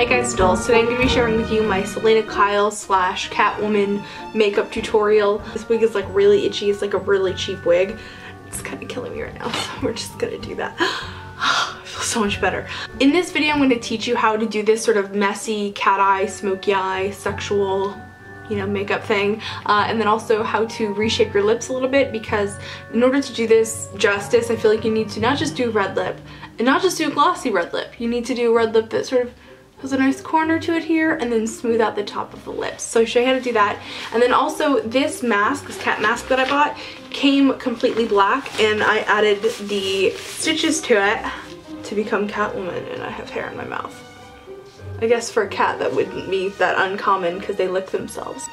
Hey guys, dolls. Today I'm going to be sharing with you my Selena Kyle / Catwoman makeup tutorial. This wig is like really itchy. It's like a really cheap wig. It's kind of killing me right now, so we're just going to do that. I feel so much better. In this video I'm going to teach you how to do this sort of messy cat eye, smoky eye, sexual, you know, makeup thing, and then also how to reshape your lips a little bit, because in order to do this justice I feel like you need to not just do red lip and not just do a glossy red lip. You need to do a red lip that sort of has a nice corner to it here and then smooth out the top of the lips. So I'll show you how to do that. And then also this mask, this cat mask that I bought, came completely black and I added the stitches to it to become Catwoman, and I have hair in my mouth. I guess for a cat that wouldn't be that uncommon because they lick themselves.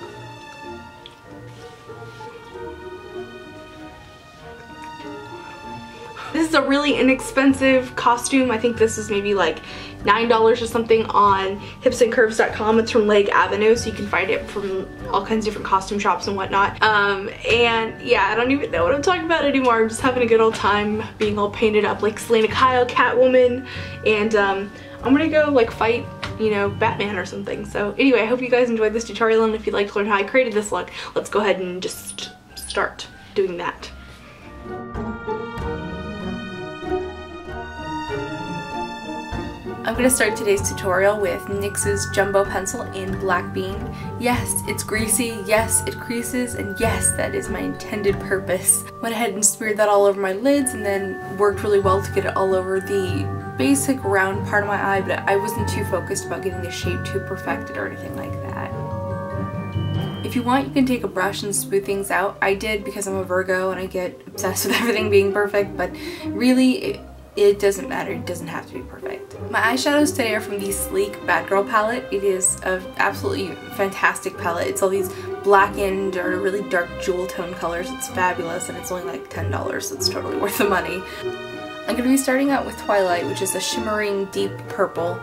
This is a really inexpensive costume. I think this is maybe like $9 or something on hipsandcurves.com. It's from Leg Avenue, so you can find it from all kinds of different costume shops and whatnot. And yeah, I don't even know what I'm talking about anymore. I'm just having a good old time being all painted up like Selena Kyle, Catwoman, and I'm gonna go like fight, you know, Batman or something. So anyway, I hope you guys enjoyed this tutorial, and if you'd like to learn how I created this look, let's go ahead and just start doing that. I'm going to start today's tutorial with NYX's Jumbo Pencil in Black Bean. Yes, it's greasy, yes, it creases, and yes, that is my intended purpose. Went ahead and smeared that all over my lids and then worked really well to get it all over the basic round part of my eye, but I wasn't too focused about getting the shape too perfected or anything like that. If you want, you can take a brush and smooth things out. I did because I'm a Virgo and I get obsessed with everything being perfect, but really it doesn't matter. It doesn't have to be perfect. My eyeshadows today are from the Sleek Bad Girl palette. It is an absolutely fantastic palette. It's all these blackened or really dark jewel tone colors. It's fabulous and it's only like $10, so it's totally worth the money. I'm going to be starting out with Twilight, which is a shimmering deep purple.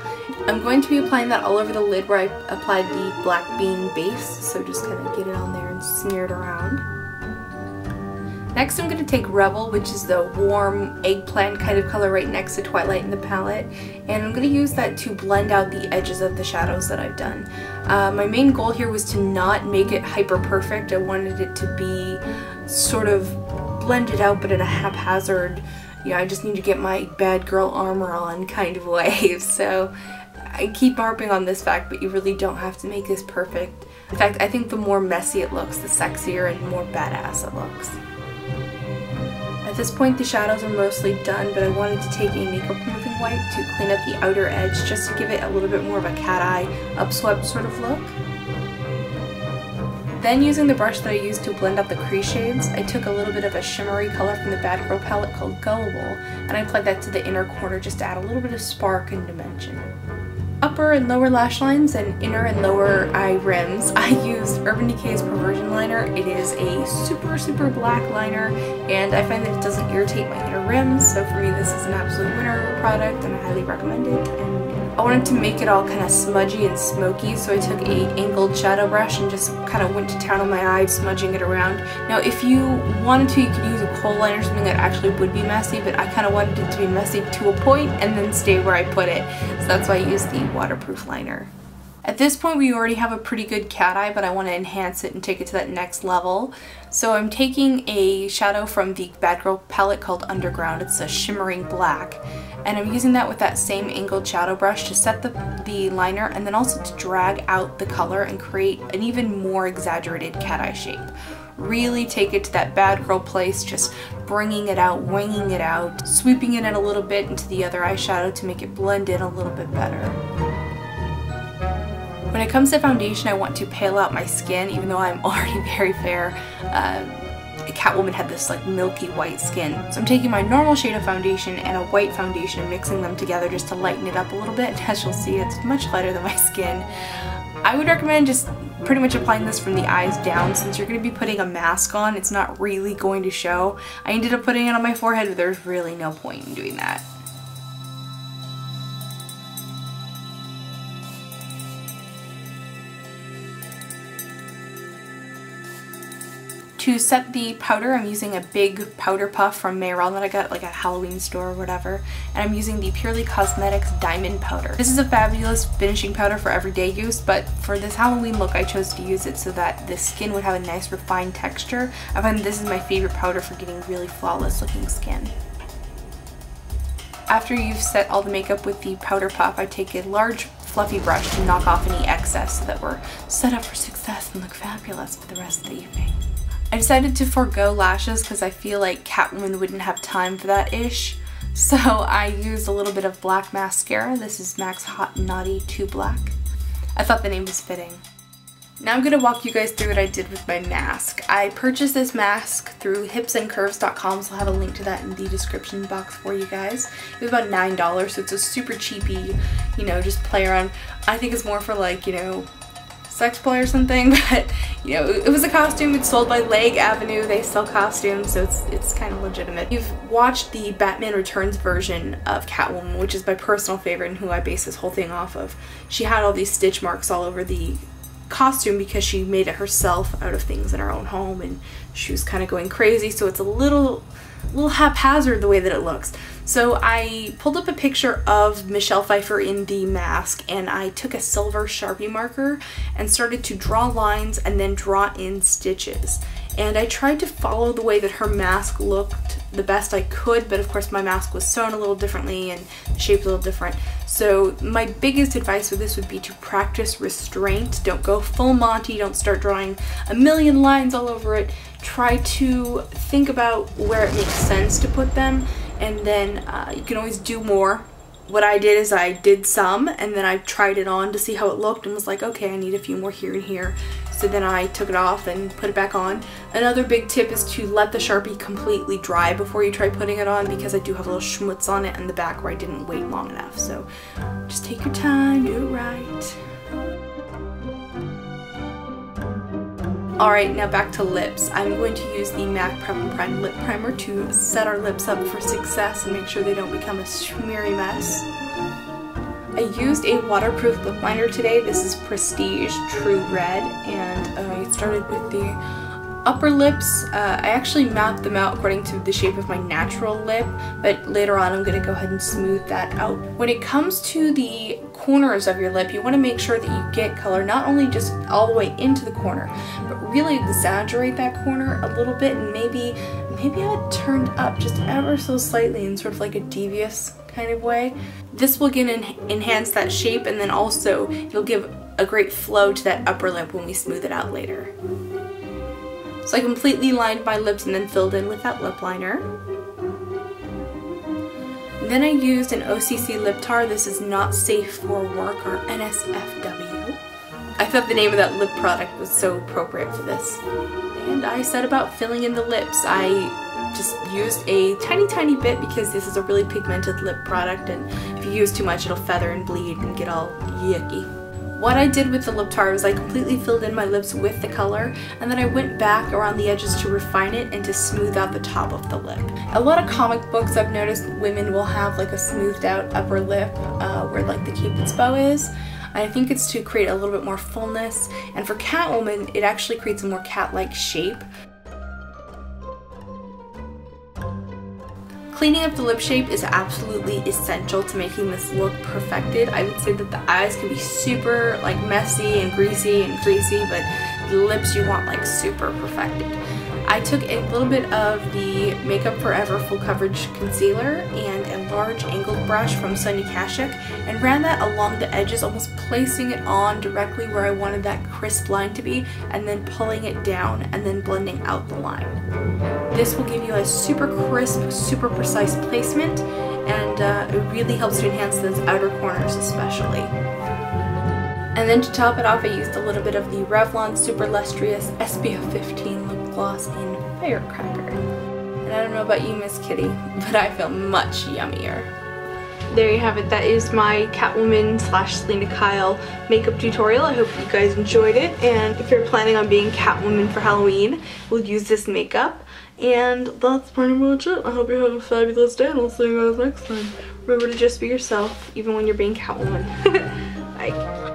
I'm going to be applying that all over the lid where I applied the Black Bean base, so just kind of get it on there and smear it around. Next I'm going to take Rebel, which is the warm eggplant kind of color right next to Twilight in the palette, and I'm going to use that to blend out the edges of the shadows that I've done. My main goal here was to not make it hyper perfect. I wanted it to be sort of blended out but in a haphazard, you know, I just need to get my bad girl armor on kind of way. So I keep harping on this fact, but you really don't have to make this perfect. In fact, I think the more messy it looks, the sexier and more badass it looks. At this point the shadows are mostly done, but I wanted to take a makeup removing wipe to clean up the outer edge just to give it a little bit more of a cat eye, upswept sort of look. Then using the brush that I used to blend out the crease shades, I took a little bit of a shimmery color from the Bad Girl palette called Gullible, and I applied that to the inner corner just to add a little bit of spark and dimension. Upper and lower lash lines and inner and lower eye rims, I used Urban Decay's Perversion Liner. It is a super black liner, and I find that it doesn't irritate my inner rims, so for me this is an absolute winner of a product and I highly recommend it. And I wanted to make it all kind of smudgy and smoky, so I took a angled shadow brush and just kind of went to town on my eye, smudging it around. Now if you wanted to, you could use a kohl liner or something that actually would be messy, but I kind of wanted it to be messy to a point and then stay where I put it, so that's why I used the waterproof liner. At this point we already have a pretty good cat eye, but I want to enhance it and take it to that next level. So I'm taking a shadow from the Bad Girl palette called Underground. It's a shimmering black, and I'm using that with that same angled shadow brush to set the liner and then also to drag out the color and create an even more exaggerated cat eye shape. Really take it to that Bad Girl place, just bringing it out, winging it out, sweeping it in a little bit into the other eyeshadow to make it blend in a little bit better. When it comes to foundation, I want to pale out my skin, even though I'm already very fair. Catwoman had this like milky white skin. So I'm taking my normal shade of foundation and a white foundation and mixing them together just to lighten it up a little bit. As you'll see, it's much lighter than my skin. I would recommend just pretty much applying this from the eyes down. Since you're going to be putting a mask on, it's not really going to show. I ended up putting it on my forehead, but there's really no point in doing that. To set the powder, I'm using a big powder puff from Mayron that I got like at Halloween store or whatever, and I'm using the Purely Cosmetics Diamond Powder. This is a fabulous finishing powder for everyday use, but for this Halloween look I chose to use it so that the skin would have a nice refined texture. I find this is my favorite powder for getting really flawless looking skin. After you've set all the makeup with the powder puff, I take a large fluffy brush to knock off any excess so that we're set up for success and look fabulous for the rest of the evening. I decided to forego lashes because I feel like Catwoman wouldn't have time for that-ish. So I used a little bit of black mascara. This is MAC's Hot and Naughty 2 Black. I thought the name was fitting. Now I'm going to walk you guys through what I did with my mask. I purchased this mask through hipsandcurves.com, so I'll have a link to that in the description box for you guys. It was about $9, so it's a super cheapy, you know, just play around. I think it's more for like, you know, sex play or something, but you know, it was a costume. It's sold by Leg Avenue. They sell costumes, so it's kind of legitimate. You've watched the Batman Returns version of Catwoman, which is my personal favorite and who I base this whole thing off of. She had all these stitch marks all over the costume because she made it herself out of things in her own home, and she was kind of going crazy, so it's a little haphazard the way that it looks. So I pulled up a picture of Michelle Pfeiffer in the mask, and I took a silver Sharpie marker and started to draw lines and then draw in stitches. And I tried to follow the way that her mask looked the best I could, but of course my mask was sewn a little differently and shaped a little different. So my biggest advice with this would be to practice restraint. Don't go full Monty, don't start drawing a million lines all over it. Try to think about where it makes sense to put them, and then you can always do more. What I did is I did some, and then I tried it on to see how it looked and was like, okay, I need a few more here and here. So then I took it off and put it back on. Another big tip is to let the Sharpie completely dry before you try putting it on, because I do have a little schmutz on it in the back where I didn't wait long enough. So just take your time, do it right. Alright, now back to lips. I'm going to use the MAC Prep and Prime Lip Primer to set our lips up for success and make sure they don't become a smeary mess. I used a waterproof lip liner today. This is Prestige True Red, and I started with the upper lips. I actually mapped them out according to the shape of my natural lip, but later on I'm going to go ahead and smooth that out. When it comes to the corners of your lip, you want to make sure that you get color not only just all the way into the corner, but really exaggerate that corner a little bit, and maybe have it turned up just ever so slightly in sort of like a devious kind of way. This will again enhance that shape, and then also it'll give a great flow to that upper lip when we smooth it out later. So I completely lined my lips and then filled in with that lip liner. Then I used an OCC lip tar. This is Not Safe for Work, or NSFW. I thought the name of that lip product was so appropriate for this. And I set about filling in the lips. I just used a tiny bit because this is a really pigmented lip product, and if you use too much it'll feather and bleed and get all yucky. What I did with the lip tar was I completely filled in my lips with the color, and then I went back around the edges to refine it and to smooth out the top of the lip. A lot of comic books I've noticed women will have like a smoothed out upper lip where like the Cupid's bow is. I think it's to create a little bit more fullness, and for Catwoman it actually creates a more cat-like shape. Cleaning up the lip shape is absolutely essential to making this look perfected. I would say that the eyes can be super like messy and greasy, but the lips you want like super perfected. I took a little bit of the Makeup Forever Full Coverage Concealer and a large angled brush from Sonia Kashuk and ran that along the edges, almost placing it on directly where I wanted that crisp line to be, and then pulling it down and then blending out the line. This will give you a super crisp, super precise placement, and it really helps to enhance those outer corners especially. And then to top it off, I used a little bit of the Revlon Super Lustrous SPF 15 Lip Gloss in Firecracker. And I don't know about you, Miss Kitty, but I feel much yummier. There you have it. That is my Catwoman / Selena Kyle makeup tutorial. I hope you guys enjoyed it, and if you're planning on being Catwoman for Halloween, we'll use this makeup. And that's pretty much it. I hope you have a fabulous day, and I'll see you guys next time. Remember to just be yourself, even when you're being Catwoman. Bye.